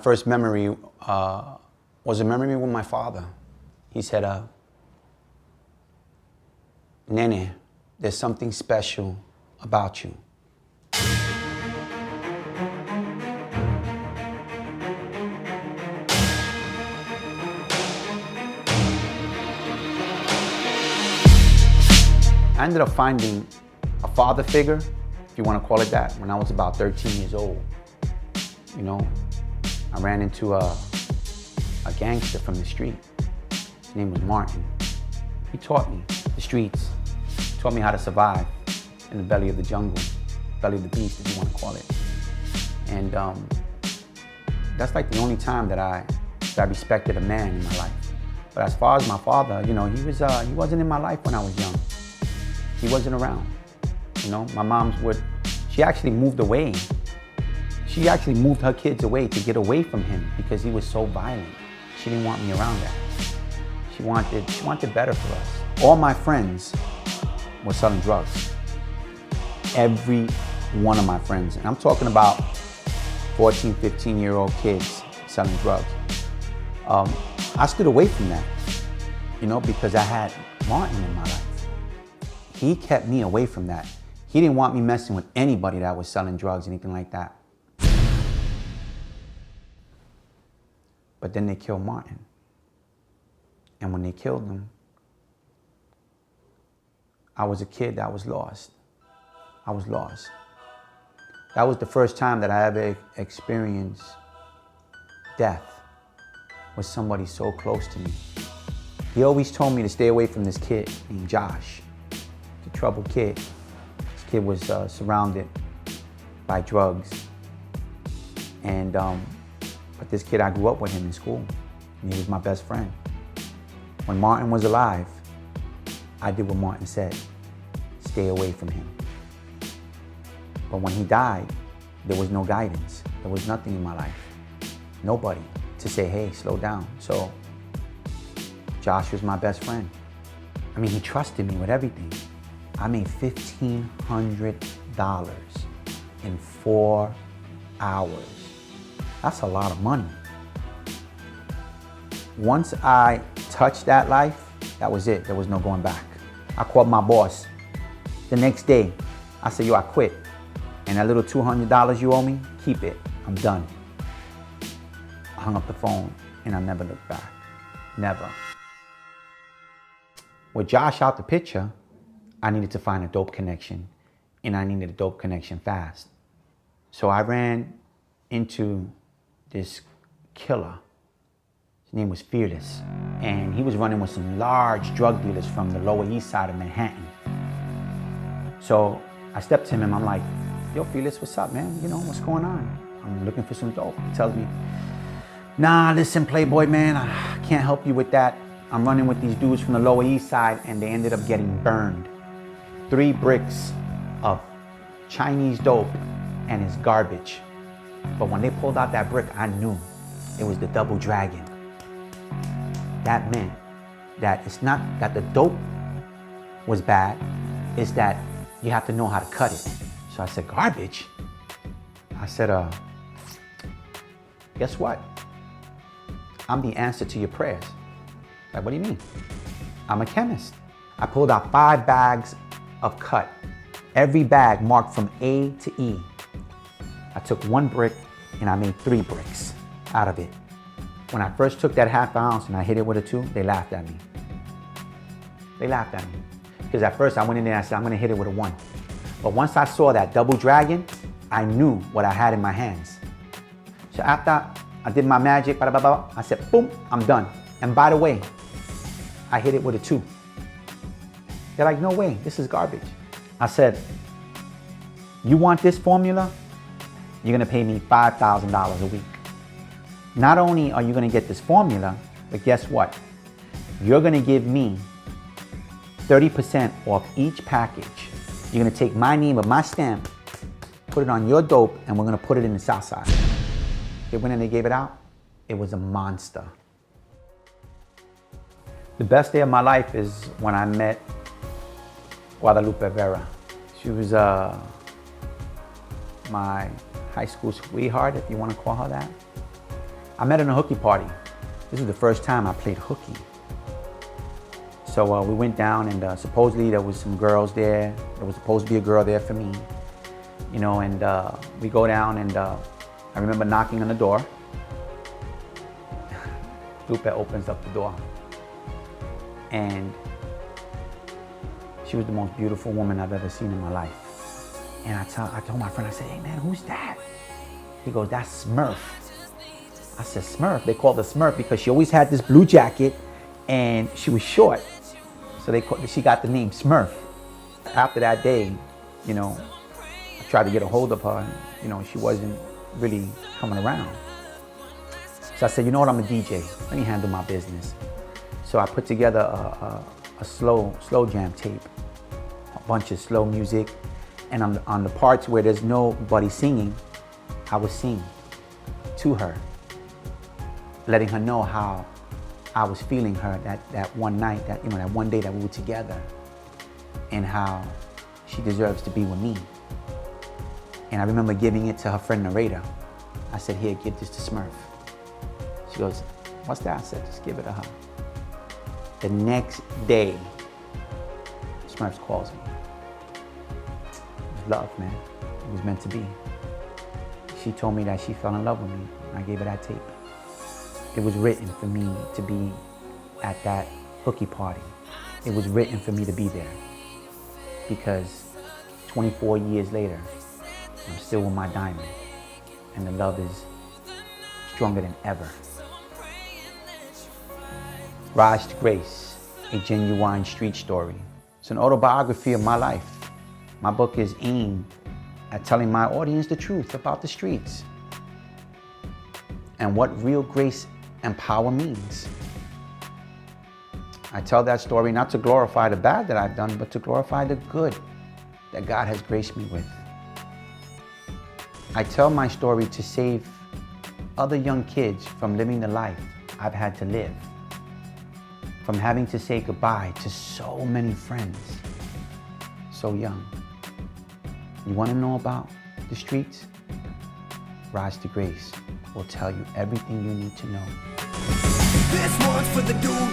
first memory was a memory with my father. He said, Nene, there's something special about you. I ended up finding a father figure, if you want to call it that, when I was about 13 years old. You know, I ran into a gangster from the street. His name was Martin. He taught me the streets, taught me how to survive in the belly of the jungle, belly of the beast, if you want to call it. And that's like the only time that I respected a man in my life. But as far as my father, you know, he wasn't in my life when I was young. He wasn't around. You know, my mom's she actually moved away. She actually moved her kids away to get away from him because he was so violent. She didn't want me around that. She wanted better for us. All my friends were selling drugs. Every one of my friends, and I'm talking about 14, 15-year-old kids selling drugs. I stood away from that, you know, because I had Martin in my life. He kept me away from that. He didn't want me messing with anybody that was selling drugs, anything like that. But then they killed Martin. And when they killed him, I was a kid that was lost. I was lost. That was the first time that I ever experienced death with somebody so close to me. He always told me to stay away from this kid named Josh, the troubled kid. This kid was surrounded by drugs. And, but this kid, I grew up with him in school, and he was my best friend. When Martin was alive, I did what Martin said, stay away from him. But when he died, there was no guidance. There was nothing in my life. Nobody to say, hey, slow down. So Josh was my best friend. I mean, he trusted me with everything. I made $1,500 in 4 hours. That's a lot of money. Once I touched that life, that was it. There was no going back. I called my boss. The next day, I said, yo, I quit. And that little $200 you owe me, keep it. I'm done. I hung up the phone and I never looked back. Never. With Josh out the picture, I needed to find a dope connection, and I needed a dope connection fast. So I ran into this killer. His name was Fearless, and he was running with some large drug dealers from the Lower East Side of Manhattan. So I stepped to him and I'm like, yo, Fearless, what's up, man? You know, what's going on? I'm looking for some dope. He tells me, nah, listen, Playboy, man, I can't help you with that. I'm running with these dudes from the Lower East Side, and they ended up getting burned. 3 bricks of Chinese dope, and it's garbage. But when they pulled out that brick, I knew it was the Double Dragon. That meant that it's not that the dope was bad, it's that you have to know how to cut it. So I said, garbage? I said, guess what? I'm the answer to your prayers. Like, what do you mean? I'm a chemist. I pulled out 5 bags of cut. Every bag marked from A to E. I took 1 brick and I made 3 bricks out of it. When I first took that ½ ounce and I hit it with a 2, they laughed at me. They laughed at me. Because at first I went in there and I said, I'm gonna hit it with a 1. But once I saw that Double Dragon, I knew what I had in my hands. So after I did my magic, I said, boom, I'm done. And by the way, I hit it with a 2. They're like, no way, this is garbage. I said, you want this formula? You're gonna pay me $5,000 a week. Not only are you gonna get this formula, but guess what? You're gonna give me 30% off each package. You're gonna take my name with my stamp, put it on your dope, and we're gonna put it in the South Side. They went and they gave it out. It was a monster. The best day of my life is when I met Guadalupe Vera. She was my high school sweetheart, if you want to call her that. I met her in a hooky party. This was the first time I played hooky. So we went down, and supposedly there was some girls there. There was supposed to be a girl there for me, you know, and we go down, and I remember knocking on the door. Lupe opens up the door, and she was the most beautiful woman I've ever seen in my life. And I told my friend, I said, hey man, who's that? He goes, that's Smurf. I said, Smurf? They called her Smurf because she always had this blue jacket and she was short. So she got the name Smurf. After that day, you know, I tried to get a hold of her, and, you know, she wasn't really coming around. So I said, you know what, I'm a DJ. Let me handle my business. So I put together a slow jam tape, a bunch of slow music, and on the parts where there's nobody singing, I would sing to her, letting her know how I was feeling her that one night, that one day that we were together, and how she deserves to be with me. And I remember giving it to her friend narrator. I said, here, give this to Smurf. She goes, what's that? I said, just give it to her. The next day, Smurf calls me. It was love, man. It was meant to be. She told me that she fell in love with me, and I gave her that tape. It was written for me to be at that hooky party. It was written for me to be there, because 24 years later, I'm still with my diamond, and the love is stronger than ever. Rise to Grace, a genuine street story. It's an autobiography of my life. My book is aimed at telling my audience the truth about the streets and what real grace and power means. I tell that story not to glorify the bad that I've done, but to glorify the good that God has graced me with. I tell my story to save other young kids from living the life I've had to live, from having to say goodbye to so many friends so young. You want to know about the streets? Rise to Grace will tell you everything you need to know. This one's for the dude